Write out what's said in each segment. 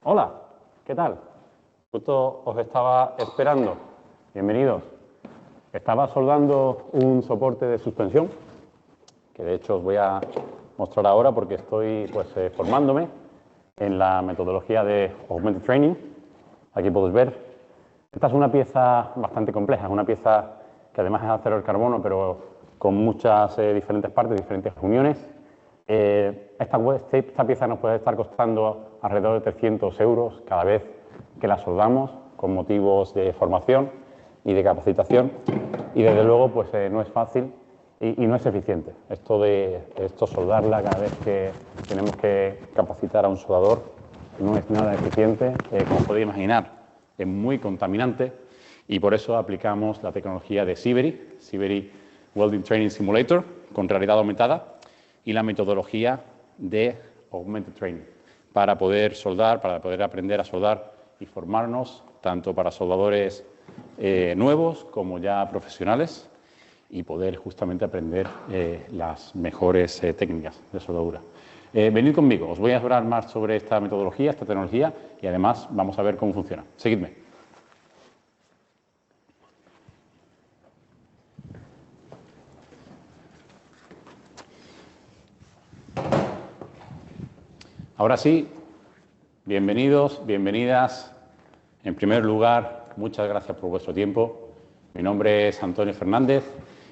Hola, ¿qué tal? Justo os estaba esperando. Bienvenidos. Estaba soldando un soporte de suspensión, que de hecho os voy a mostrar ahora porque estoy formándome en la metodología de Augmented Training. Aquí podéis ver. Esta es una pieza bastante compleja, es una pieza que además es de acero al carbono, pero con muchas diferentes partes, diferentes uniones. Esta pieza nos puede estar costando alrededor de 300 euros cada vez que la soldamos, con motivos de formación y de capacitación, y desde luego no es fácil y no es eficiente. Esto soldarla cada vez que tenemos que capacitar a un soldador no es nada eficiente, como podéis imaginar es muy contaminante, y por eso aplicamos la tecnología de Sibery Welding Training Simulator con realidad aumentada, y la metodología de Augmented Training para poder soldar, para poder aprender a soldar y formarnos tanto para soldadores nuevos como ya profesionales, y poder justamente aprender las mejores técnicas de soldadura. Venid conmigo, os voy a hablar más sobre esta metodología, esta tecnología, y además vamos a ver cómo funciona. Seguidme. Ahora sí, bienvenidos, bienvenidas. En primer lugar, muchas gracias por vuestro tiempo. Mi nombre es Antonio Fernández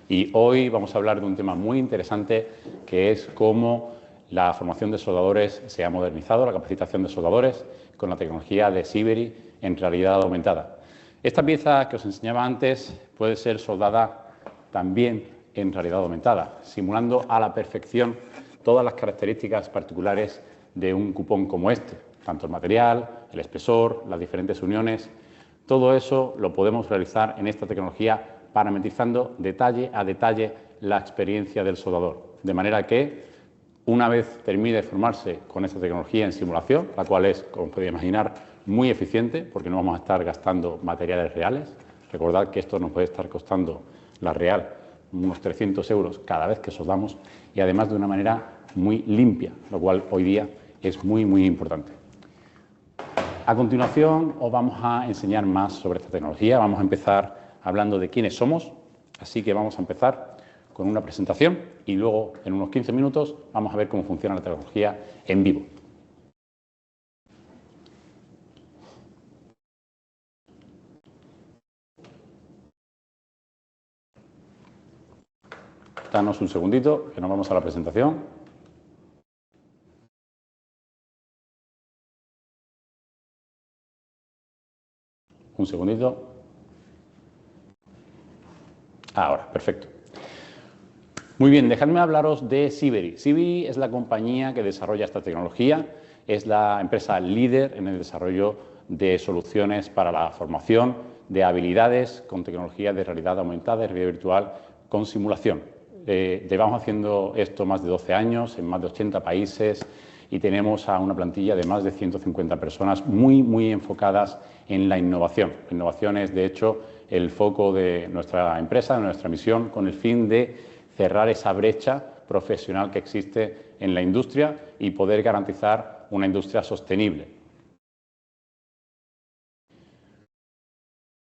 y hoy vamos a hablar de un tema muy interesante, que es cómo la formación de soldadores se ha modernizado, la capacitación de soldadores, con la tecnología de Sibery en realidad aumentada. Esta pieza que os enseñaba antes puede ser soldada también en realidad aumentada, simulando a la perfección todas las características particulares de un cupón como este, tanto el material, el espesor, las diferentes uniones. Todo eso lo podemos realizar en esta tecnología, parametrizando detalle a detalle la experiencia del soldador, de manera que una vez termine de formarse con esta tecnología en simulación, la cual es, como podéis imaginar, muy eficiente, porque no vamos a estar gastando materiales reales. Recordad que esto nos puede estar costando la real unos 300 euros cada vez que soldamos, y además de una manera muy limpia, lo cual hoy día es muy, muy importante. A continuación os vamos a enseñar más sobre esta tecnología. Vamos a empezar hablando de quiénes somos, así que vamos a empezar con una presentación y luego en unos 15 minutos vamos a ver cómo funciona la tecnología en vivo. Danos un segundito, que nos vamos a la presentación. Un segundito. Ahora, perfecto. Muy bien, dejadme hablaros de Sibery. Sibery es la compañía que desarrolla esta tecnología, es la empresa líder en el desarrollo de soluciones para la formación de habilidades con tecnología de realidad aumentada y realidad virtual con simulación. Llevamos haciendo esto más de 12 años en más de 80 países y tenemos a una plantilla de más de 150 personas muy, muy enfocadas en la innovación. La innovación es, de hecho, el foco de nuestra empresa, de nuestra misión, con el fin de cerrar esa brecha profesional que existe en la industria y poder garantizar una industria sostenible.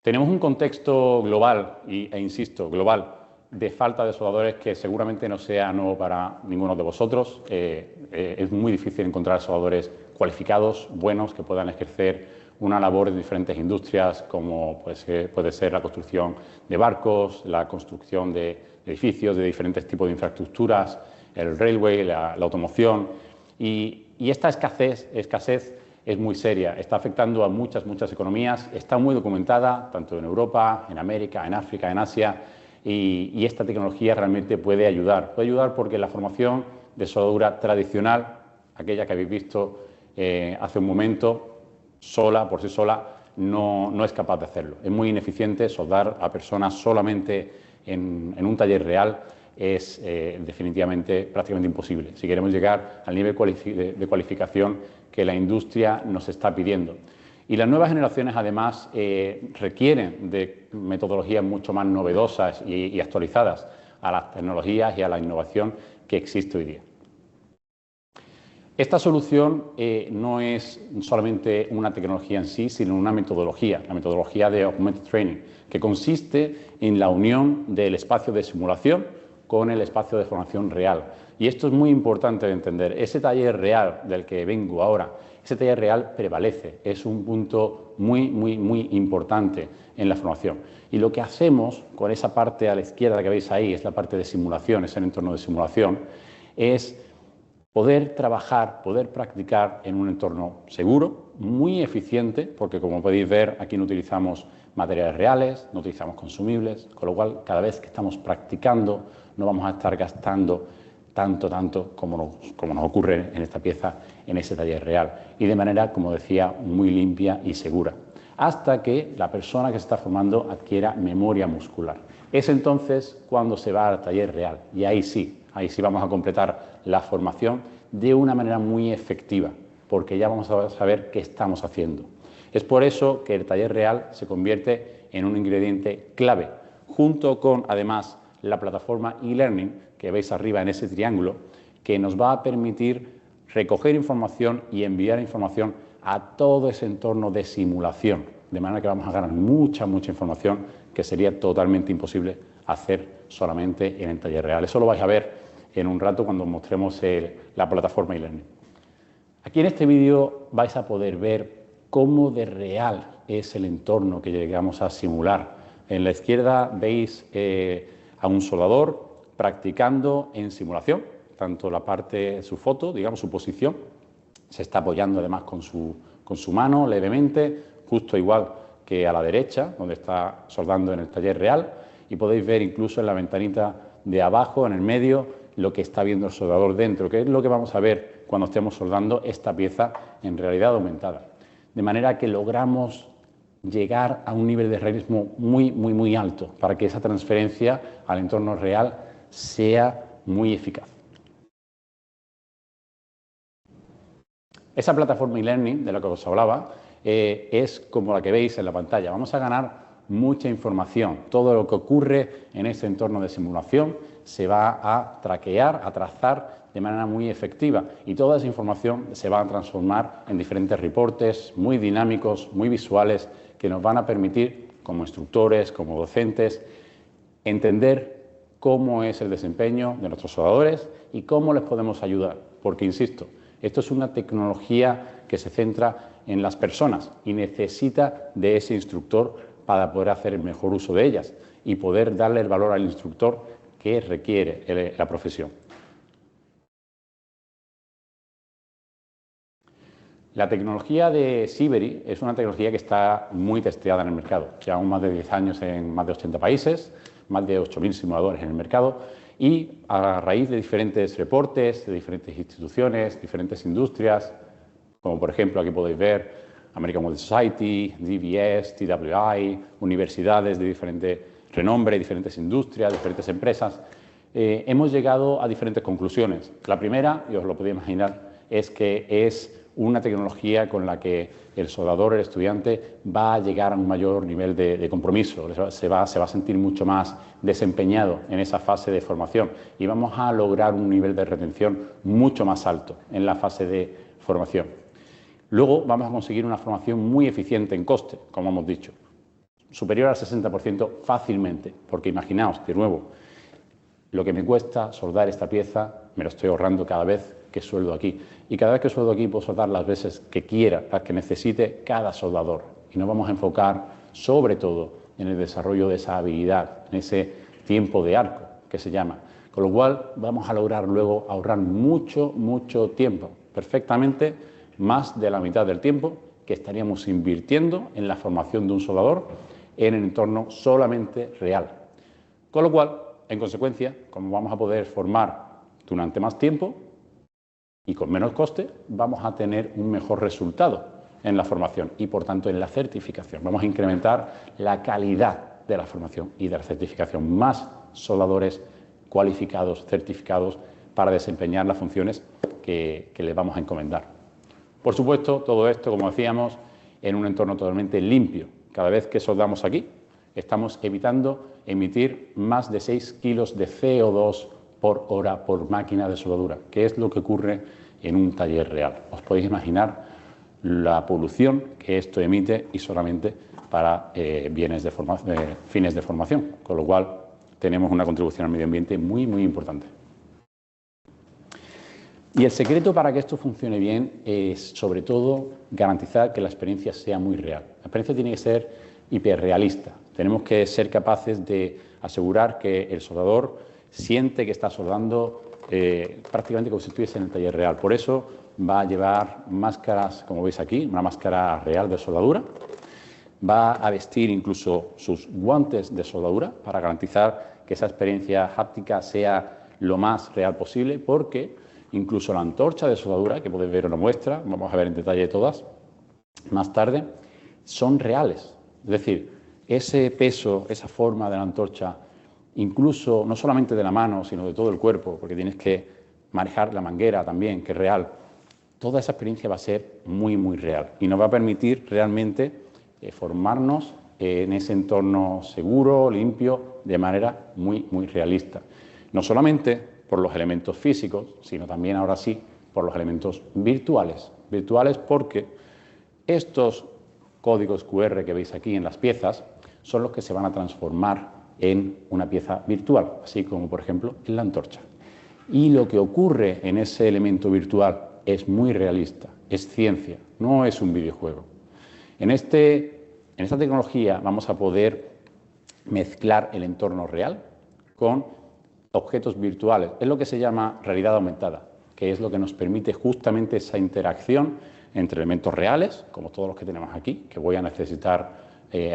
Tenemos un contexto global, e insisto, global, de falta de soldadores que seguramente no sea nuevo para ninguno de vosotros. Es muy difícil encontrar soldadores cualificados, buenos, que puedan ejercer una labor en diferentes industrias, como puede ser la construcción de barcos, la construcción de edificios, de diferentes tipos de infraestructuras, el railway, la automoción. Y esta escasez es muy seria, está afectando a muchas economías, está muy documentada, tanto en Europa, en América, en África, en Asia, y esta tecnología realmente puede ayudar. Puede ayudar porque la formación de soldadura tradicional, aquella que habéis visto hace un momento, por sí sola, no es capaz de hacerlo. Es muy ineficiente. Soldar a personas solamente en un taller real es definitivamente prácticamente imposible si queremos llegar al nivel de cualificación que la industria nos está pidiendo. Y las nuevas generaciones, además, requieren de metodologías mucho más novedosas y actualizadas a las tecnologías y a la innovación que existe hoy día. Esta solución no es solamente una tecnología en sí, sino una metodología, la metodología de Augmented Training, que consiste en la unión del espacio de simulación con el espacio de formación real. Y esto es muy importante de entender. Ese taller real del que vengo ahora, ese taller real prevalece, es un punto muy importante en la formación. Y lo que hacemos con esa parte a la izquierda que veis ahí, es la parte de simulación, es el entorno de simulación, es poder trabajar, poder practicar en un entorno seguro, muy eficiente, porque como podéis ver aquí no utilizamos materiales reales, no utilizamos consumibles, con lo cual cada vez que estamos practicando no vamos a estar gastando tanto como nos ocurre en esta pieza, en ese taller real, y de manera, como decía, muy limpia y segura, hasta que la persona que se está formando adquiera memoria muscular. Es entonces cuando se va al taller real, y ahí sí vamos a completar la formación de una manera muy efectiva, porque ya vamos a saber qué estamos haciendo. Es por eso que el taller real se convierte en un ingrediente clave, junto con, además, la plataforma e-learning que veis arriba en ese triángulo, que nos va a permitir recoger información y enviar información a todo ese entorno de simulación, de manera que vamos a ganar mucha información que sería totalmente imposible hacer solamente en el taller real. Eso lo vais a ver en un rato cuando mostremos la plataforma e-learning. Aquí en este vídeo vais a poder ver cómo de real es el entorno que llegamos a simular. En la izquierda veis a un soldador practicando en simulación, tanto la parte, su foto, digamos su posición, se está apoyando además con su mano levemente, justo igual que a la derecha, donde está soldando en el taller real, y podéis ver incluso en la ventanita de abajo, en el medio, lo que está viendo el soldador dentro, que es lo que vamos a ver cuando estemos soldando esta pieza en realidad aumentada. De manera que logramos llegar a un nivel de realismo muy alto, para que esa transferencia al entorno real sea muy eficaz. Esa plataforma e-learning de la que os hablaba es como la que veis en la pantalla. Vamos a ganar mucha información. Todo lo que ocurre en ese entorno de simulación se va a traquear, a trazar de manera muy efectiva, y toda esa información se va a transformar en diferentes reportes muy dinámicos, muy visuales, que nos van a permitir, como instructores, como docentes, entender cómo es el desempeño de nuestros soldadores y cómo les podemos ayudar. Porque, insisto, esto es una tecnología que se centra en las personas y necesita de ese instructor para poder hacer el mejor uso de ellas y poder darle el valor al instructor que requiere la profesión. La tecnología de Siberi es una tecnología que está muy testeada en el mercado. Llevamos más de 10 años en más de 80 países, más de 8.000 simuladores en el mercado, y a raíz de diferentes reportes, de diferentes instituciones, diferentes industrias, como por ejemplo aquí podéis ver American Model Society, DBS, TWI, universidades de diferente renombre, diferentes industrias, diferentes empresas, hemos llegado a diferentes conclusiones. La primera, y os lo podéis imaginar, es que es una tecnología con la que el soldador, el estudiante, va a llegar a un mayor nivel de compromiso, se va a sentir mucho más desempeñado en esa fase de formación y vamos a lograr un nivel de retención mucho más alto en la fase de formación. Luego vamos a conseguir una formación muy eficiente en coste, como hemos dicho, superior al 60% fácilmente, porque imaginaos, de nuevo, lo que me cuesta soldar esta pieza me lo estoy ahorrando cada vez que sueldo aquí. Y cada vez que sueldo aquí puedo soldar las veces que quiera, las que necesite cada soldador. Y nos vamos a enfocar sobre todo en el desarrollo de esa habilidad, en ese tiempo de arco que se llama. Con lo cual vamos a lograr luego ahorrar mucho tiempo, perfectamente más de la mitad del tiempo que estaríamos invirtiendo en la formación de un soldador en el entorno solamente real. Con lo cual, en consecuencia, como vamos a poder formar durante más tiempo y con menos coste, vamos a tener un mejor resultado, en la formación y, por tanto, en la certificación. Vamos a incrementar la calidad de la formación y de la certificación. Más soldadores cualificados, certificados, para desempeñar las funciones que les vamos a encomendar. Por supuesto, todo esto, como decíamos, en un entorno totalmente limpio. Cada vez que soldamos aquí, estamos evitando emitir más de 6 kilos de CO2 por hora por máquina de soldadura, que es lo que ocurre en un taller real. Os podéis imaginar la polución que esto emite y solamente para fines de formación, con lo cual tenemos una contribución al medio ambiente muy, muy importante. Y el secreto para que esto funcione bien es, sobre todo, garantizar que la experiencia sea muy real. La experiencia tiene que ser hiperrealista. Tenemos que ser capaces de asegurar que el soldador siente que está soldando prácticamente como si estuviese en el taller real. Por eso va a llevar máscaras, como veis aquí, una máscara real de soldadura. Va a vestir incluso sus guantes de soldadura para garantizar que esa experiencia háptica sea lo más real posible, porque incluso la antorcha de soldadura, que podéis ver una muestra, vamos a ver en detalle todas más tarde, son reales. Es decir, ese peso, esa forma de la antorcha, incluso no solamente de la mano, sino de todo el cuerpo, porque tienes que manejar la manguera también, que es real, toda esa experiencia va a ser muy, muy real y nos va a permitir realmente formarnos en ese entorno seguro, limpio, de manera muy, muy realista. No solamente por los elementos físicos, sino también, ahora sí, por los elementos virtuales. Virtuales porque estos códigos QR que veis aquí en las piezas son los que se van a transformar en una pieza virtual, así como, por ejemplo, en la antorcha. Y lo que ocurre en ese elemento virtual es muy realista, es ciencia, no es un videojuego. En esta tecnología vamos a poder mezclar el entorno real con objetos virtuales. Es lo que se llama realidad aumentada, que es lo que nos permite justamente esa interacción entre elementos reales, como todos los que tenemos aquí, que voy a necesitar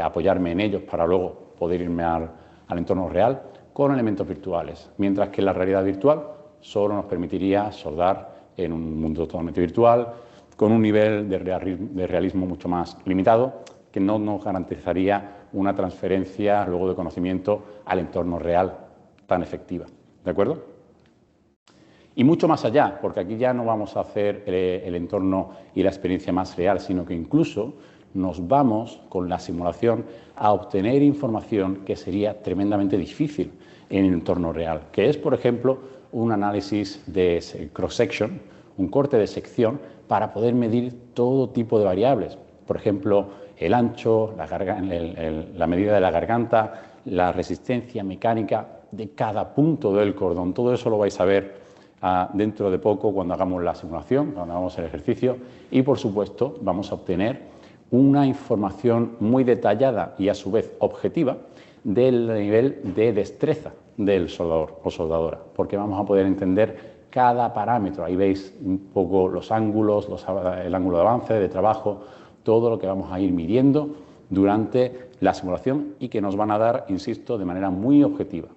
apoyarme en ellos para luego poder irme al entorno real, con elementos virtuales. Mientras que la realidad virtual solo nos permitiría soldar en un mundo totalmente virtual, con un nivel de realismo mucho más limitado, que no nos garantizaría una transferencia luego de conocimiento al entorno real tan efectiva. ¿De acuerdo? Y mucho más allá, porque aquí ya no vamos a hacer el entorno y la experiencia más real, sino que incluso nos vamos con la simulación a obtener información que sería tremendamente difícil en el entorno real, que es, por ejemplo, un análisis de cross-section, un corte de sección, para poder medir todo tipo de variables. Por ejemplo, el ancho, la medida de la garganta, la resistencia mecánica de cada punto del cordón. Todo eso lo vais a ver dentro de poco cuando hagamos la simulación, cuando hagamos el ejercicio. Y, por supuesto, vamos a obtener una información muy detallada y, a su vez, objetiva del nivel de destreza del soldador o soldadora, porque vamos a poder entender cada parámetro. Ahí veis un poco los ángulos, el ángulo de avance, de trabajo, todo lo que vamos a ir midiendo durante la simulación y que nos van a dar, insisto, de manera muy objetiva.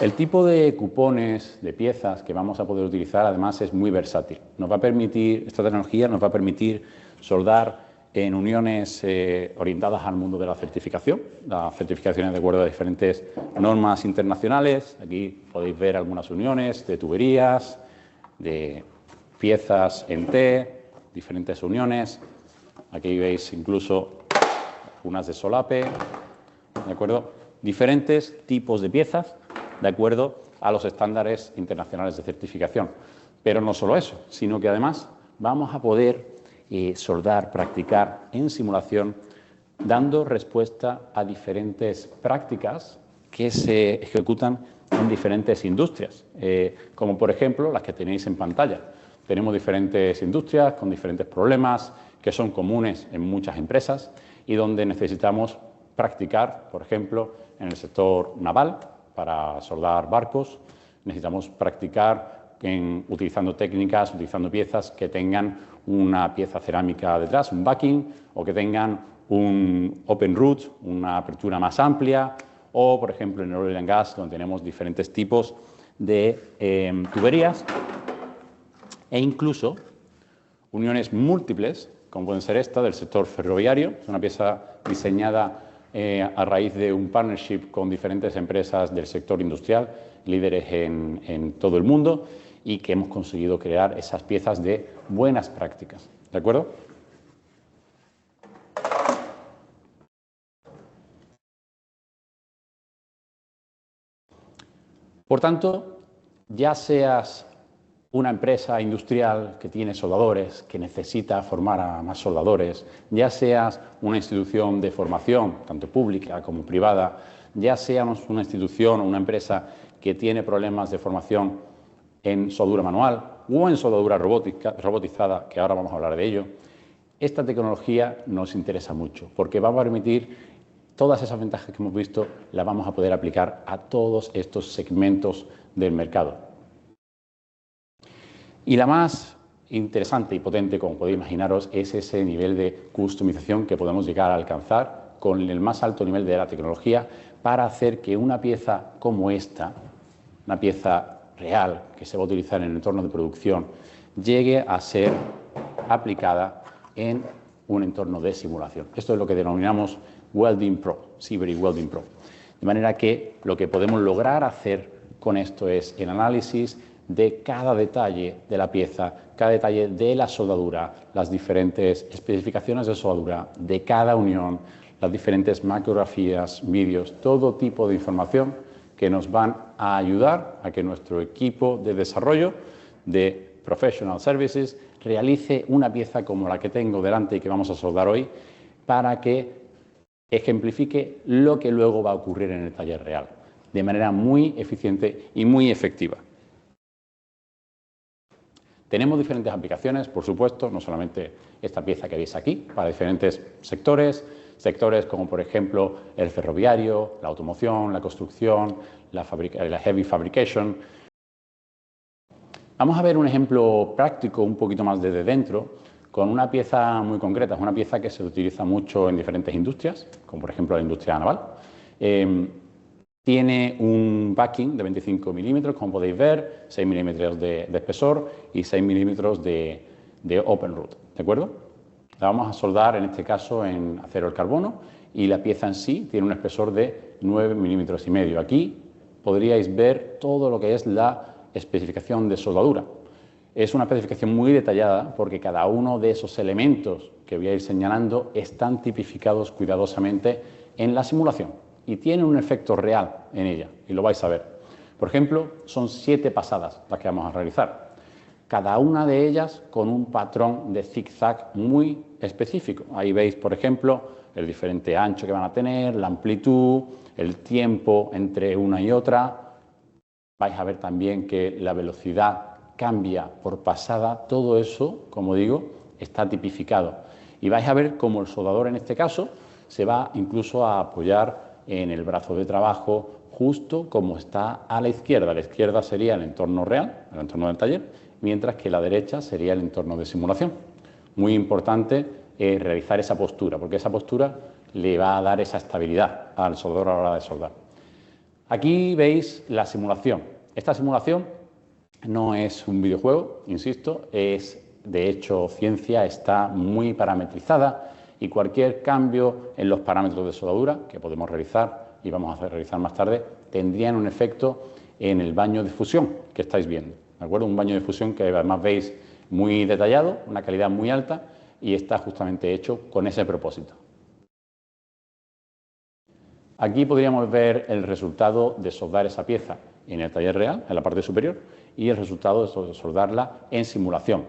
El tipo de cupones, de piezas que vamos a poder utilizar, además, es muy versátil. Esta tecnología nos va a permitir soldar en uniones orientadas al mundo de la certificación. Las certificaciones de acuerdo a diferentes normas internacionales. Aquí podéis ver algunas uniones de tuberías, de piezas en T, diferentes uniones. Aquí veis incluso unas de solape, ¿de acuerdo? Diferentes tipos de piezas de acuerdo a los estándares internacionales de certificación. Pero no solo eso, sino que además vamos a poder soldar, practicar en simulación, dando respuesta a diferentes prácticas que se ejecutan en diferentes industrias, como por ejemplo las que tenéis en pantalla. Tenemos diferentes industrias con diferentes problemas que son comunes en muchas empresas y donde necesitamos practicar, por ejemplo, en el sector naval, para soldar barcos, necesitamos practicar utilizando técnicas, utilizando piezas que tengan una pieza cerámica detrás, un backing, o que tengan un open root, una apertura más amplia, o, por ejemplo, en el oil and gas, donde tenemos diferentes tipos de tuberías e incluso uniones múltiples, como pueden ser esta del sector ferroviario. Es una pieza diseñada a raíz de un partnership con diferentes empresas del sector industrial, líderes en todo el mundo, y que hemos conseguido crear esas piezas de buenas prácticas. ¿De acuerdo? Por tanto, ya seas una empresa industrial que tiene soldadores, que necesita formar a más soldadores, ya seas una institución de formación, tanto pública como privada, ya seamos una institución o una empresa que tiene problemas de formación en soldadura manual o en soldadura robotizada, que ahora vamos a hablar de ello, esta tecnología nos interesa mucho porque va a permitir todas esas ventajas que hemos visto, las vamos a poder aplicar a todos estos segmentos del mercado. Y la más interesante y potente, como podéis imaginaros, es ese nivel de customización que podemos llegar a alcanzar con el más alto nivel de la tecnología para hacer que una pieza como esta, una pieza real que se va a utilizar en el entorno de producción, llegue a ser aplicada en un entorno de simulación. Esto es lo que denominamos Welding Pro, Siberi Welding Pro. De manera que lo que podemos lograr hacer con esto es el análisis de cada detalle de la pieza, cada detalle de la soldadura, las diferentes especificaciones de soldadura de cada unión, las diferentes macrografías, vídeos, todo tipo de información que nos van a ayudar a que nuestro equipo de desarrollo de Professional Services realice una pieza como la que tengo delante y que vamos a soldar hoy para que ejemplifique lo que luego va a ocurrir en el taller real, de manera muy eficiente y muy efectiva. Tenemos diferentes aplicaciones, por supuesto, no solamente esta pieza que veis aquí, para diferentes sectores como por ejemplo el ferroviario, la automoción, la construcción, la heavy fabrication. Vamos a ver un ejemplo práctico un poquito más desde dentro, con una pieza muy concreta. Es una pieza que se utiliza mucho en diferentes industrias, como por ejemplo la industria naval. Tiene un backing de 25 milímetros, como podéis ver, 6 milímetros de espesor y 6 milímetros de open root, ¿de acuerdo? La vamos a soldar, en este caso, en acero al carbono y la pieza en sí tiene un espesor de 9 milímetros y medio. Aquí podríais ver todo lo que es la especificación de soldadura. Es una especificación muy detallada porque cada uno de esos elementos que voy a ir señalando están tipificados cuidadosamente en la simulación y tiene un efecto real en ella, y lo vais a ver. Por ejemplo, son 7 pasadas las que vamos a realizar, cada una de ellas con un patrón de zigzag muy específico. Ahí veis, por ejemplo, el diferente ancho que van a tener, la amplitud, el tiempo entre una y otra. Vais a ver también que la velocidad cambia por pasada. Todo eso, como digo, está tipificado. Y vais a ver cómo el soldador, en este caso, se va incluso a apoyar en el brazo de trabajo justo como está a la izquierda. A la izquierda sería el entorno real, el entorno del taller, mientras que la derecha sería el entorno de simulación. Muy importante realizar esa postura, porque esa postura le va a dar esa estabilidad al soldador a la hora de soldar. Aquí veis la simulación. Esta simulación no es un videojuego, insisto, es de hecho ciencia, está muy parametrizada y cualquier cambio en los parámetros de soldadura que podemos realizar y vamos a realizar más tarde tendrían un efecto en el baño de fusión que estáis viendo, ¿de acuerdo? Un baño de fusión que además veis muy detallado, una calidad muy alta y está justamente hecho con ese propósito. Aquí podríamos ver el resultado de soldar esa pieza en el taller real, en la parte superior, y el resultado de soldarla en simulación.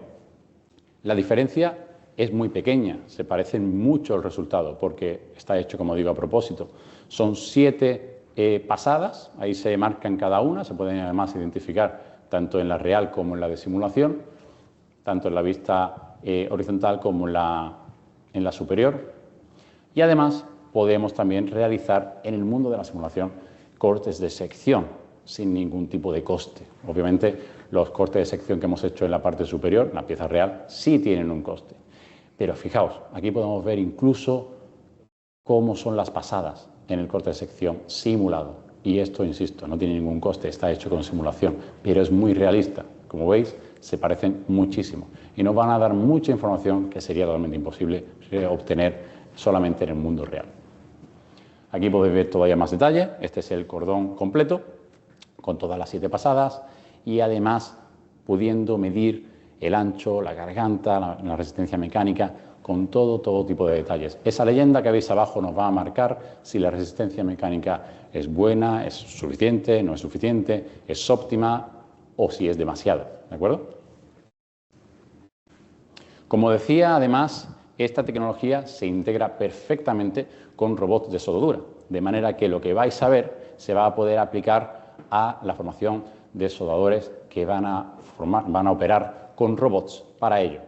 La diferencia es muy pequeña, se parecen mucho el resultado porque está hecho, como digo, a propósito. Son 7 pasadas, ahí se marcan cada una, se pueden además identificar tanto en la real como en la de simulación, tanto en la vista horizontal como en la superior. Y además podemos también realizar en el mundo de la simulación cortes de sección sin ningún tipo de coste. Obviamente los cortes de sección que hemos hecho en la parte superior, la pieza real, sí tienen un coste. Pero fijaos, aquí podemos ver incluso cómo son las pasadas en el corte de sección simulado Y esto, insisto, no tiene ningún coste, está hecho con simulación, pero es muy realista. Como veis, se parecen muchísimo y nos van a dar mucha información que sería totalmente imposible obtener solamente en el mundo real. Aquí podéis ver todavía más detalle. Este es el cordón completo, con todas las 7 pasadas y además pudiendo medir el ancho, la garganta, la resistencia mecánica, con todo tipo de detalles. Esa leyenda que veis abajo nos va a marcar si la resistencia mecánica es buena, es suficiente, no es suficiente, es óptima o si es demasiado, ¿de acuerdo? Como decía, además, esta tecnología se integra perfectamente con robots de soldadura, de manera que lo que vais a ver se va a poder aplicar a la formación de soldadores que van a operar con robots para ello.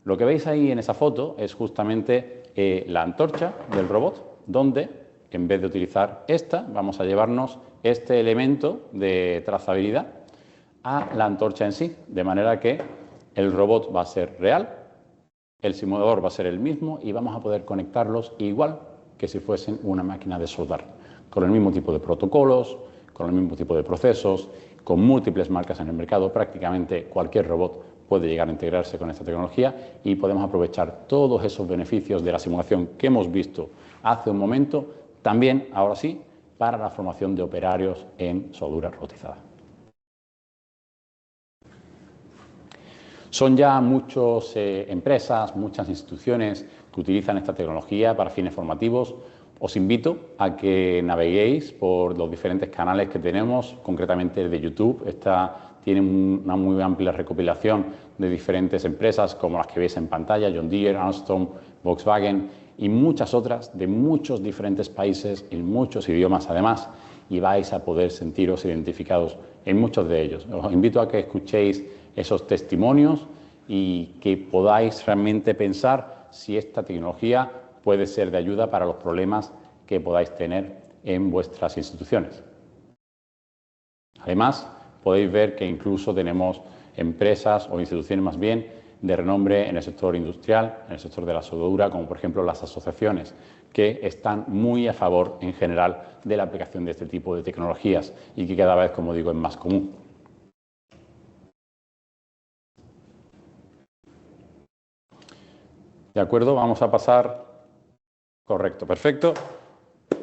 Lo que veis ahí en esa foto es justamente la antorcha del robot, donde en vez de utilizar esta, vamos a llevarnos este elemento de trazabilidad a la antorcha en sí, de manera que el robot va a ser real, el simulador va a ser el mismo y vamos a poder conectarlos igual que si fuesen una máquina de soldar, con el mismo tipo de protocolos, con el mismo tipo de procesos, con múltiples marcas en el mercado. Prácticamente cualquier robot puede llegar a integrarse con esta tecnología y podemos aprovechar todos esos beneficios de la simulación que hemos visto hace un momento, también, ahora sí, para la formación de operarios en soldadura robotizada. Son ya muchas empresas, muchas instituciones que utilizan esta tecnología para fines formativos. Os invito a que naveguéis por los diferentes canales que tenemos, concretamente el de YouTube. Tiene una muy amplia recopilación de diferentes empresas como las que veis en pantalla, John Deere, Armstrong, Volkswagen y muchas otras de muchos diferentes países y muchos idiomas además, y vais a poder sentiros identificados en muchos de ellos. Os invito a que escuchéis esos testimonios y que podáis realmente pensar si esta tecnología puede ser de ayuda para los problemas que podáis tener en vuestras instituciones. Además, podéis ver que incluso tenemos empresas o instituciones más bien de renombre en el sector industrial, en el sector de la soldadura, como por ejemplo las asociaciones, que están muy a favor en general de la aplicación de este tipo de tecnologías y que cada vez, como digo, es más común. ¿De acuerdo? Vamos a pasar... Correcto, perfecto.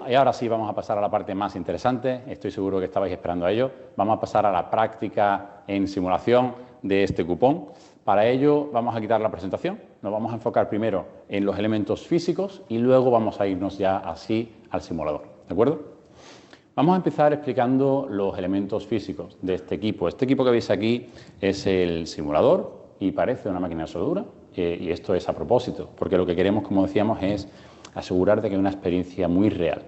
Y ahora sí vamos a pasar a la parte más interesante. Estoy seguro que estabais esperando a ello. Vamos a pasar a la práctica en simulación de este cupón. Para ello vamos a quitar la presentación. Nos vamos a enfocar primero en los elementos físicos y luego vamos a irnos ya así al simulador. ¿De acuerdo? Vamos a empezar explicando los elementos físicos de este equipo. Este equipo que veis aquí es el simulador y parece una máquina de soldadura. Y esto es a propósito, porque lo que queremos, como decíamos, es asegurar de que hay una experiencia muy real.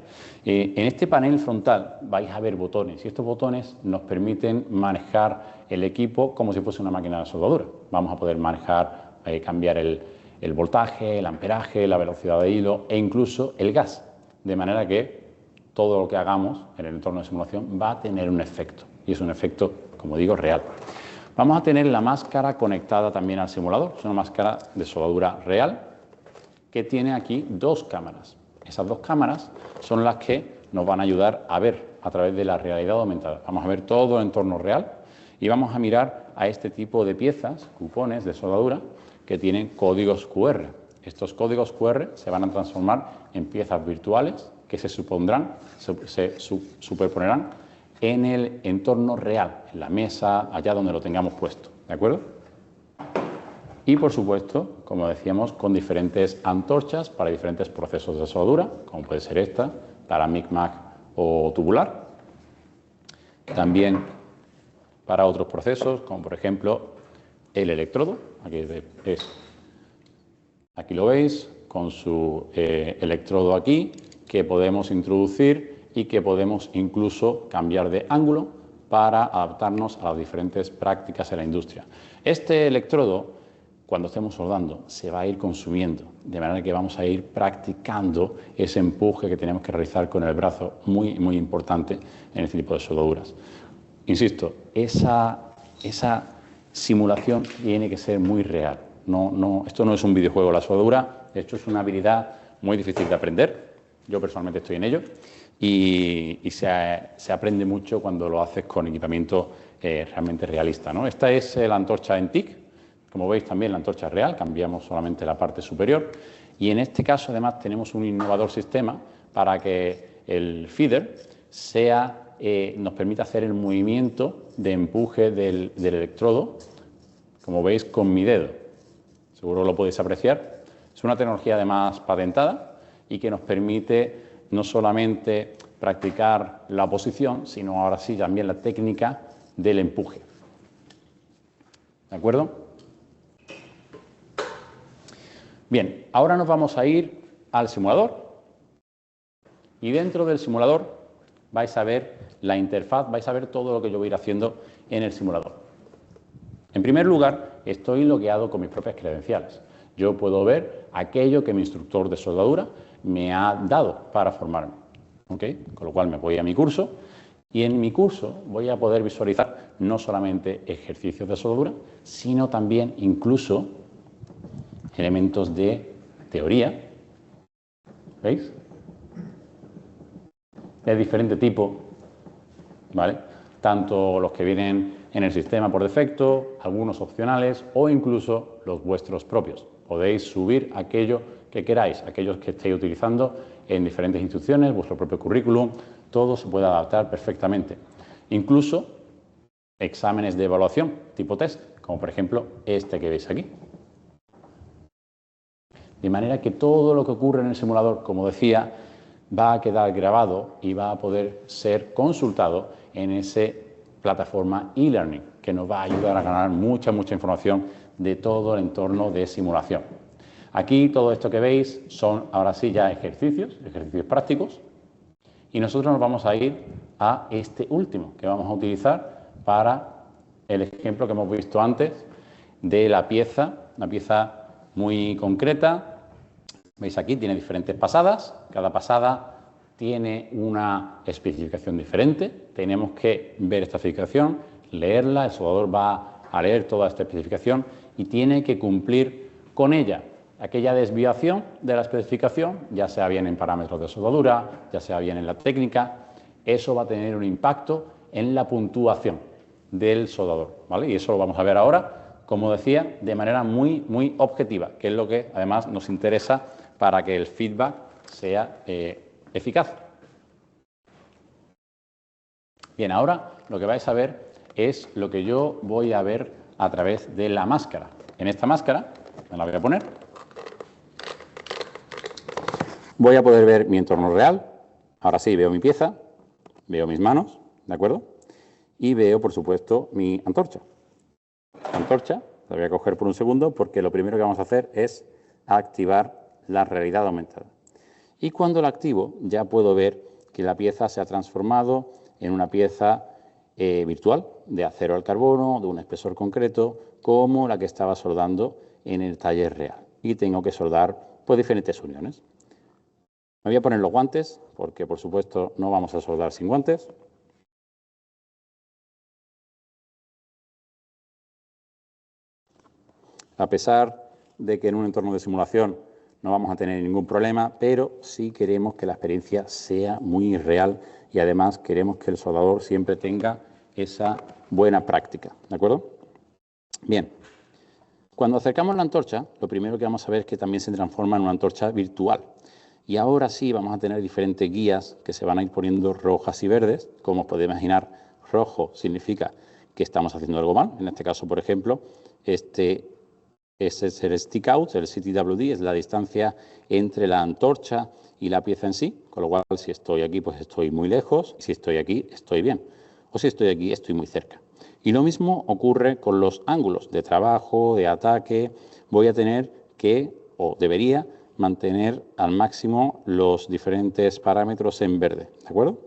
En este panel frontal vais a ver botones y estos botones nos permiten manejar el equipo como si fuese una máquina de soldadura. Vamos a poder manejar, cambiar el voltaje, el amperaje, la velocidad de hilo e incluso el gas, de manera que todo lo que hagamos en el entorno de simulación va a tener un efecto y es un efecto, como digo, real. Vamos a tener la máscara conectada también al simulador. Es una máscara de soldadura real que tiene aquí 2 cámaras. Esas 2 cámaras son las que nos van a ayudar a ver a través de la realidad aumentada. Vamos a ver todo el entorno real y vamos a mirar a este tipo de piezas, cupones de soldadura, que tienen códigos QR. Estos códigos QR se van a transformar en piezas virtuales que se superponerán en el entorno real, en la mesa, allá donde lo tengamos puesto, ¿de acuerdo? Y, por supuesto, como decíamos, con diferentes antorchas para diferentes procesos de soldadura, como puede ser esta, para micmac o tubular. También para otros procesos, como por ejemplo el electrodo. Aquí lo veis, con su electrodo aquí, que podemos introducir y que podemos incluso cambiar de ángulo para adaptarnos a las diferentes prácticas en la industria. Este electrodo, cuando estemos soldando, se va a ir consumiendo, de manera que vamos a ir practicando ese empuje que tenemos que realizar con el brazo, muy importante en este tipo de soldaduras. Insisto, esa simulación tiene que ser muy real. Esto no es un videojuego, la soldadura, de hecho es una habilidad muy difícil de aprender. Yo personalmente estoy en ello, y se aprende mucho cuando lo haces con equipamiento realmente realista, ¿no? Esta es la antorcha en TIC. Como veis, también la antorcha es real, cambiamos solamente la parte superior. Y en este caso, además, tenemos un innovador sistema para que el feeder nos permita hacer el movimiento de empuje del electrodo, como veis, con mi dedo. Seguro lo podéis apreciar. Es una tecnología, además, patentada y que nos permite no solamente practicar la posición, sino ahora sí también la técnica del empuje. ¿De acuerdo? Bien, ahora nos vamos a ir al simulador y dentro del simulador vais a ver la interfaz, vais a ver todo lo que yo voy a ir haciendo en el simulador. En primer lugar, estoy logueado con mis propias credenciales. Yo puedo ver aquello que mi instructor de soldadura me ha dado para formarme. ¿Okay? Con lo cual me voy a mi curso y en mi curso voy a poder visualizar no solamente ejercicios de soldadura, sino también incluso elementos de teoría, ¿veis? De diferente tipo, ¿vale? Tanto los que vienen en el sistema por defecto, algunos opcionales o incluso los vuestros propios. Podéis subir aquello que queráis, aquellos que estéis utilizando en diferentes instituciones, vuestro propio currículum, todo se puede adaptar perfectamente. Incluso exámenes de evaluación tipo test, como por ejemplo este que veis aquí. De manera que todo lo que ocurre en el simulador, como decía, va a quedar grabado y va a poder ser consultado en esa plataforma e-learning, que nos va a ayudar a ganar mucha información de todo el entorno de simulación. Aquí todo esto que veis son ahora sí ya ejercicios prácticos y nosotros nos vamos a ir a este último que vamos a utilizar para el ejemplo que hemos visto antes de la pieza, una pieza muy concreta. Veis aquí, tiene diferentes pasadas, cada pasada tiene una especificación diferente, tenemos que ver esta especificación, leerla, el soldador va a leer toda esta especificación y tiene que cumplir con ella. Aquella desviación de la especificación, ya sea bien en parámetros de soldadura, ya sea bien en la técnica, eso va a tener un impacto en la puntuación del soldador, ¿vale? Y eso lo vamos a ver ahora, como decía, de manera muy objetiva, que es lo que además nos interesa para que el feedback sea eficaz. Bien, ahora lo que vais a ver es lo que yo voy a ver a través de la máscara. En esta máscara, me la voy a poner, voy a poder ver mi entorno real. Ahora sí, veo mi pieza, veo mis manos, ¿de acuerdo? Y veo, por supuesto, mi antorcha. La antorcha la voy a coger por un segundo porque lo primero que vamos a hacer es activar la realidad aumentada. Y cuando la activo ya puedo ver que la pieza se ha transformado en una pieza virtual de acero al carbono, de un espesor concreto, como la que estaba soldando en el taller real. Y tengo que soldar pues, diferentes uniones. Me voy a poner los guantes porque, por supuesto, no vamos a soldar sin guantes. A pesar de que en un entorno de simulación no vamos a tener ningún problema, pero sí queremos que la experiencia sea muy real y además queremos que el soldador siempre tenga esa buena práctica, ¿de acuerdo? Bien, cuando acercamos la antorcha, lo primero que vamos a ver es que también se transforma en una antorcha virtual. Y ahora sí vamos a tener diferentes guías que se van a ir poniendo rojas y verdes. Como os podéis imaginar, rojo significa que estamos haciendo algo mal. En este caso, por ejemplo, ese es el stick out, el CTWD, es la distancia entre la antorcha y la pieza en sí, con lo cual si estoy aquí pues estoy muy lejos, si estoy aquí estoy bien, o si estoy aquí estoy muy cerca. Y lo mismo ocurre con los ángulos de trabajo, de ataque. Voy a tener que, o debería, mantener al máximo los diferentes parámetros en verde, ¿de acuerdo?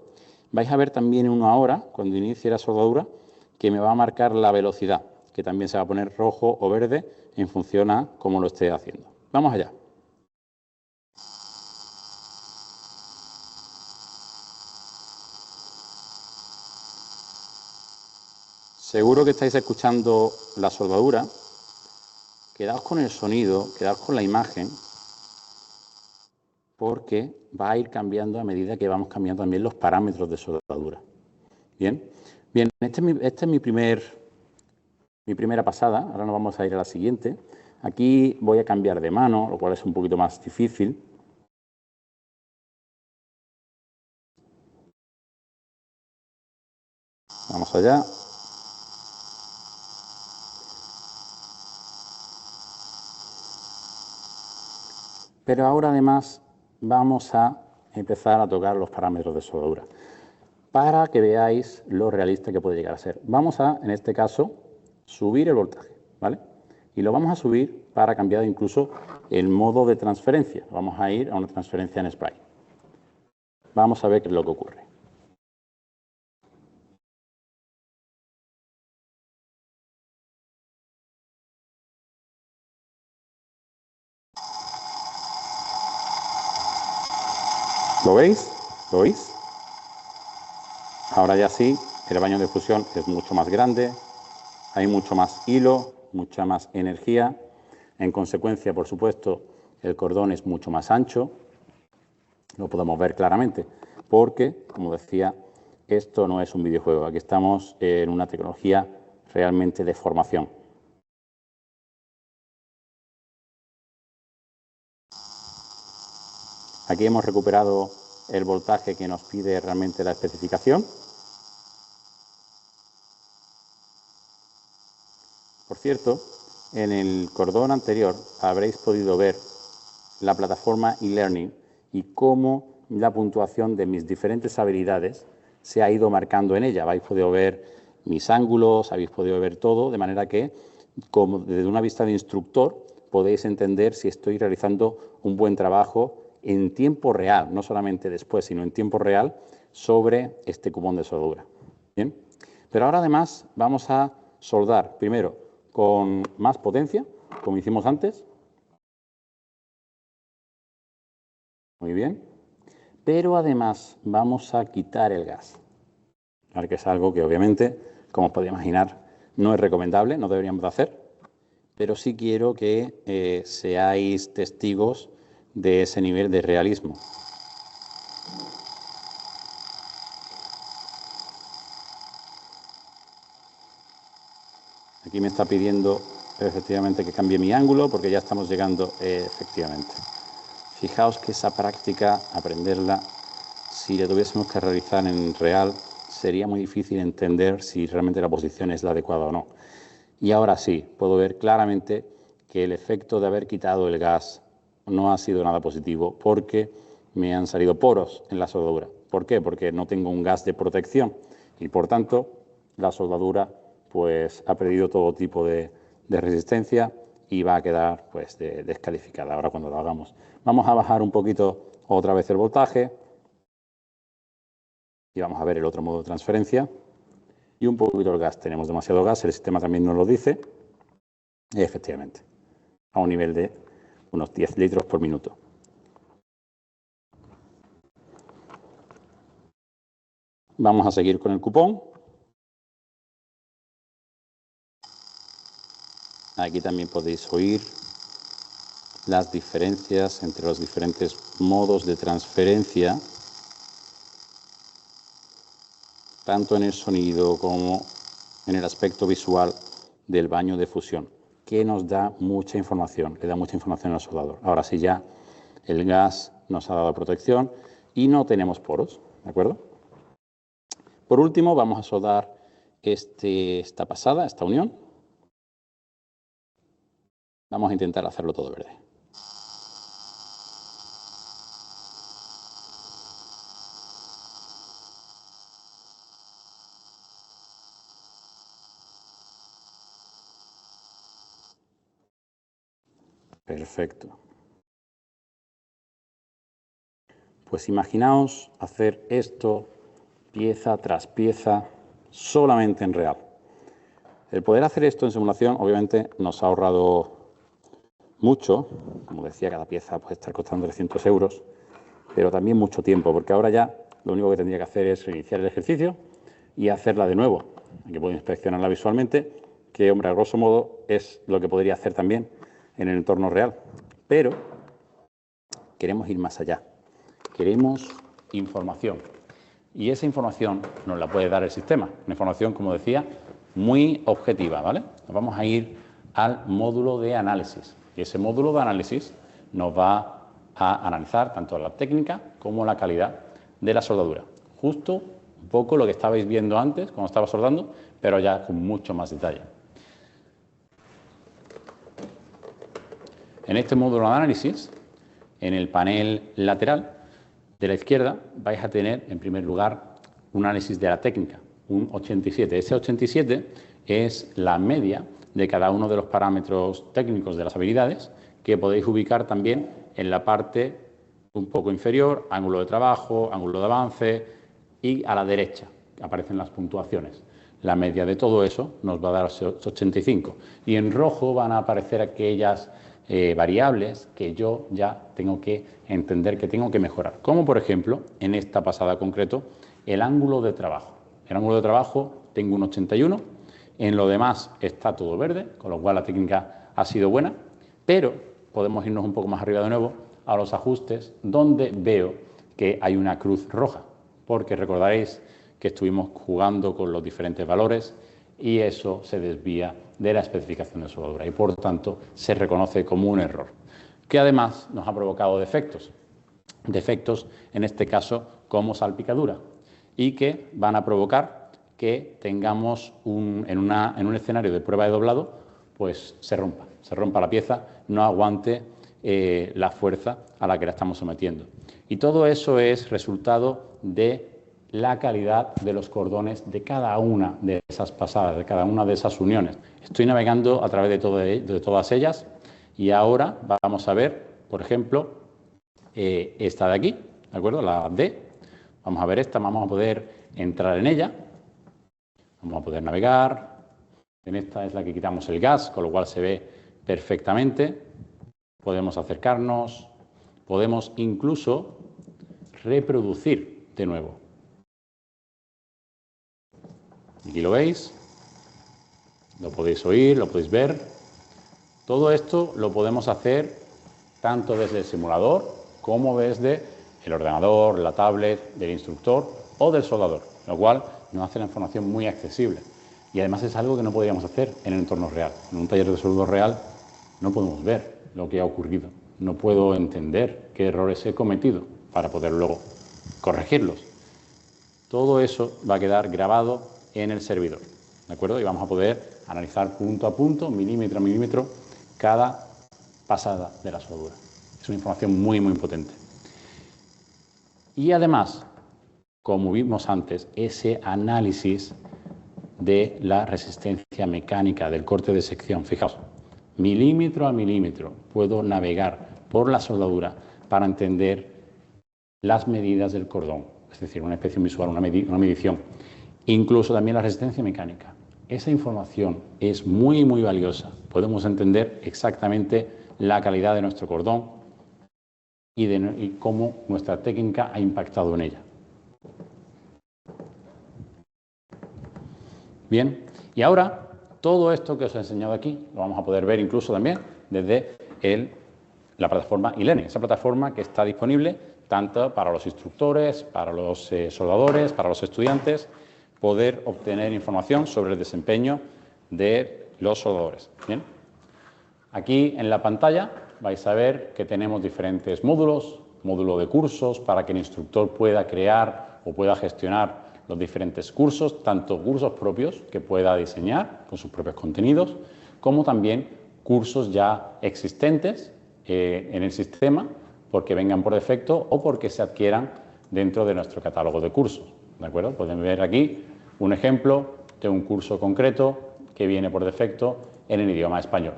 Vais a ver también uno ahora, cuando inicie la soldadura, que me va a marcar la velocidad, que también se va a poner rojo o verde en función a cómo lo esté haciendo. Vamos allá. Seguro que estáis escuchando la soldadura. Quedaos con el sonido, quedaos con la imagen, porque va a ir cambiando a medida que vamos cambiando también los parámetros de soldadura. Bien, esta es mi primera pasada. Ahora nos vamos a ir a la siguiente. Aquí voy a cambiar de mano, lo cual es un poquito más difícil. Vamos allá. Pero ahora además vamos a empezar a tocar los parámetros de soldadura para que veáis lo realista que puede llegar a ser. Vamos a, en este caso, subir el voltaje, ¿vale? Y lo vamos a subir para cambiar incluso el modo de transferencia. Vamos a ir a una transferencia en spray. Vamos a ver qué es lo que ocurre. ¿Lo veis? ¿Lo oís? Ahora ya sí, el baño de fusión es mucho más grande, hay mucho más hilo, mucha más energía. En consecuencia, por supuesto, el cordón es mucho más ancho. Lo podemos ver claramente, porque, como decía, esto no es un videojuego. Aquí estamos en una tecnología realmente de formación. Aquí hemos recuperado el voltaje que nos pide realmente la especificación. Por cierto, en el cordón anterior habréis podido ver la plataforma eLearning y cómo la puntuación de mis diferentes habilidades se ha ido marcando en ella. Habéis podido ver mis ángulos, habéis podido ver todo, de manera que, como desde una vista de instructor, podéis entender si estoy realizando un buen trabajo en tiempo real, no solamente después, sino en tiempo real, sobre este cupón de soldadura. ¿Bien? Pero ahora además vamos a soldar primero con más potencia, como hicimos antes. Muy bien. Pero además vamos a quitar el gas, ¿vale? Que es algo que obviamente, como os podéis imaginar, no es recomendable, no deberíamos de hacer, pero sí quiero que seáis testigos de ese nivel de realismo. Aquí me está pidiendo efectivamente que cambie mi ángulo porque ya estamos llegando efectivamente. Fijaos que esa práctica, aprenderla, si la tuviésemos que realizar en real, sería muy difícil entender si realmente la posición es la adecuada o no. Y ahora sí, puedo ver claramente que el efecto de haber quitado el gas no ha sido nada positivo porque me han salido poros en la soldadura. ¿Por qué? Porque no tengo un gas de protección y, por tanto, la soldadura pues, ha perdido todo tipo de resistencia y va a quedar pues, descalificada ahora cuando lo hagamos. Vamos a bajar un poquito otra vez el voltaje y vamos a ver el otro modo de transferencia. Y un poquito el gas. Tenemos demasiado gas, el sistema también nos lo dice. Y efectivamente, a un nivel de unos 10 litros por minuto. Vamos a seguir con el cupón. Aquí también podéis oír las diferencias entre los diferentes modos de transferencia, tanto en el sonido como en el aspecto visual del baño de fusión, que nos da mucha información, le da mucha información al soldador. Ahora sí, ya el gas nos ha dado protección y no tenemos poros, ¿de acuerdo? Por último, vamos a soldar esta pasada, esta unión. Vamos a intentar hacerlo todo verde. Perfecto. Pues imaginaos hacer esto pieza tras pieza solamente en real. El poder hacer esto en simulación obviamente nos ha ahorrado mucho. Como decía, cada pieza puede estar costando 300 euros, pero también mucho tiempo, porque ahora ya lo único que tendría que hacer es reiniciar el ejercicio y hacerla de nuevo. Aquí puedo inspeccionarla visualmente, que, hombre, a grosso modo es lo que podría hacer también en el entorno real. Pero queremos ir más allá. queremos información. Y esa información nos la puede dar el sistema. Una información, como decía, muy objetiva, ¿vale? Nos vamos a ir al módulo de análisis. Y ese módulo de análisis nos va a analizar tanto la técnica como la calidad de la soldadura. Justo un poco lo que estabais viendo antes, cuando estaba soldando, pero ya con mucho más detalle. En este módulo de análisis, en el panel lateral de la izquierda, vais a tener, en primer lugar, un análisis de la técnica, un 87. Ese 87 es la media de cada uno de los parámetros técnicos de las habilidades que podéis ubicar también en la parte un poco inferior, ángulo de trabajo, ángulo de avance y a la derecha aparecen las puntuaciones. La media de todo eso nos va a dar 85 y en rojo van a aparecer aquellas variables que yo ya tengo que entender que tengo que mejorar. Como por ejemplo, en esta pasada concreto, el ángulo de trabajo. El ángulo de trabajo tengo un 81, en lo demás está todo verde, con lo cual la técnica ha sido buena, pero podemos irnos un poco más arriba de nuevo a los ajustes, donde veo que hay una cruz roja, porque recordaréis que estuvimos jugando con los diferentes valores y eso se desvía de la especificación de soldadura y por tanto se reconoce como un error, que además nos ha provocado defectos en este caso como salpicadura y que van a provocar que tengamos en un escenario de prueba de doblado pues se rompa la pieza, no aguante la fuerza a la que la estamos sometiendo. Y todo eso es resultado de la calidad de los cordones de cada una de esas pasadas, de cada una de esas uniones. Estoy navegando a través de todas ellas y ahora vamos a ver, por ejemplo, esta de aquí, ¿de acuerdo? La D. Vamos a ver esta, vamos a poder entrar en ella, vamos a poder navegar. En esta es la que quitamos el gas, con lo cual se ve perfectamente. Podemos acercarnos, podemos incluso reproducir de nuevo. Aquí lo veis, lo podéis oír, lo podéis ver. Todo esto lo podemos hacer tanto desde el simulador como desde el ordenador, la tablet, del instructor o del soldador, lo cual nos hace la información muy accesible. Y además es algo que no podríamos hacer en el entorno real. En un taller de soldadura real no podemos ver lo que ha ocurrido, no puedo entender qué errores he cometido para poder luego corregirlos. Todo eso va a quedar grabado en el servidor, ¿de acuerdo? Y vamos a poder analizar punto a punto, milímetro a milímetro, cada pasada de la soldadura. Es una información muy, muy potente. Y además, como vimos antes, ese análisis de la resistencia mecánica del corte de sección. Fijaos, milímetro a milímetro puedo navegar por la soldadura para entender las medidas del cordón, es decir, una inspección visual, una medición. Incluso también la resistencia mecánica. Esa información es muy, muy valiosa. Podemos entender exactamente la calidad de nuestro cordón y cómo nuestra técnica ha impactado en ella. Bien, y ahora todo esto que os he enseñado aquí lo vamos a poder ver incluso también desde la plataforma e-learning, esa plataforma que está disponible tanto para los instructores, para los soldadores, para los estudiantes, poder obtener información sobre el desempeño de los soldadores. Bien, aquí en la pantalla vais a ver que tenemos diferentes módulos, módulo de cursos para que el instructor pueda crear o pueda gestionar los diferentes cursos, tanto cursos propios que pueda diseñar con sus propios contenidos, como también cursos ya existentes en el sistema, porque vengan por defecto o porque se adquieran dentro de nuestro catálogo de cursos. ¿De acuerdo? Pueden ver aquí un ejemplo de un curso concreto que viene por defecto en el idioma español,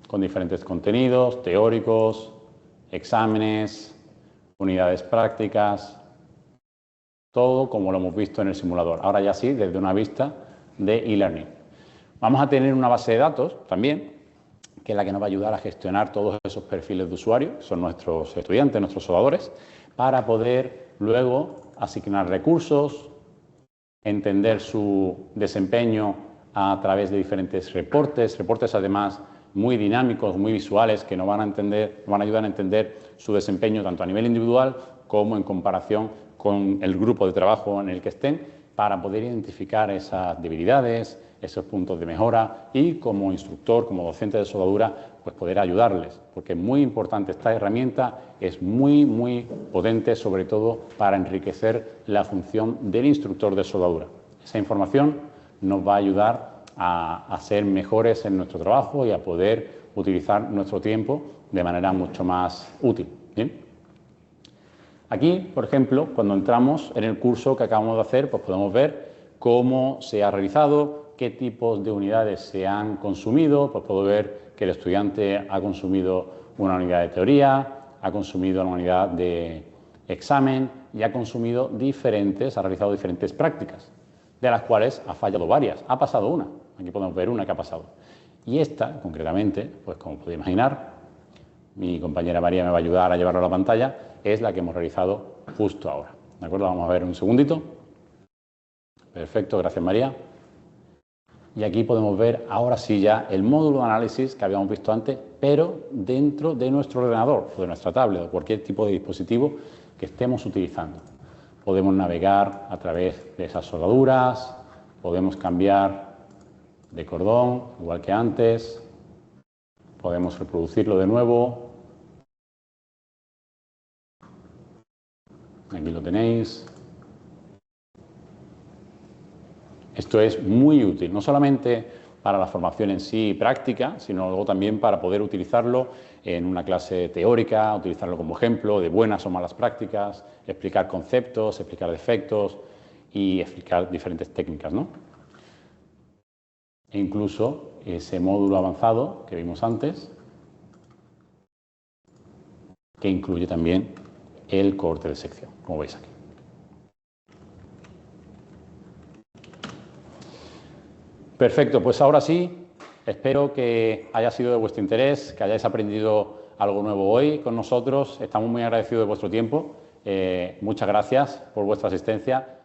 con diferentes contenidos teóricos, exámenes, unidades prácticas, todo como lo hemos visto en el simulador. Ahora ya sí, desde una vista de e-learning. Vamos a tener una base de datos también, que es la que nos va a ayudar a gestionar todos esos perfiles de usuario, que son nuestros estudiantes, nuestros soldadores, para poder luego asignar recursos, entender su desempeño a través de diferentes reportes además muy dinámicos, muy visuales, que nos van a ayudar a entender su desempeño tanto a nivel individual como en comparación con el grupo de trabajo en el que estén, para poder identificar esas debilidades, esos puntos de mejora y como instructor, como docente de soldadura, pues poder ayudarles, porque es muy importante esta herramienta, es muy potente, sobre todo para enriquecer la función del instructor de soldadura. Esa información nos va a ayudar a ser mejores en nuestro trabajo y a poder utilizar nuestro tiempo de manera mucho más útil. ¿Bien? Aquí, por ejemplo, cuando entramos en el curso que acabamos de hacer, pues podemos ver cómo se ha realizado, qué tipos de unidades se han consumido. Pues puedo ver que el estudiante ha consumido una unidad de teoría, ha consumido una unidad de examen y ha realizado diferentes prácticas, de las cuales ha fallado varias, ha pasado una. Aquí podemos ver una que ha pasado. Y esta, concretamente, pues como podéis imaginar, mi compañera María me va a ayudar a llevarlo a la pantalla, es la que hemos realizado justo ahora. ¿De acuerdo? Vamos a ver un segundito. Perfecto, gracias María. Y aquí podemos ver ahora sí ya el módulo de análisis que habíamos visto antes, pero dentro de nuestro ordenador o de nuestra tablet o cualquier tipo de dispositivo que estemos utilizando. Podemos navegar a través de esas soldaduras, podemos cambiar de cordón, igual que antes, podemos reproducirlo de nuevo. Aquí lo tenéis. Esto es muy útil, no solamente para la formación en sí práctica, sino luego también para poder utilizarlo en una clase teórica, utilizarlo como ejemplo de buenas o malas prácticas, explicar conceptos, explicar defectos y explicar diferentes técnicas, ¿no? E incluso ese módulo avanzado que vimos antes, que incluye también el corte de sección, como veis aquí. Perfecto, pues ahora sí, espero que haya sido de vuestro interés, que hayáis aprendido algo nuevo hoy con nosotros. Estamos muy agradecidos de vuestro tiempo. Muchas gracias por vuestra asistencia.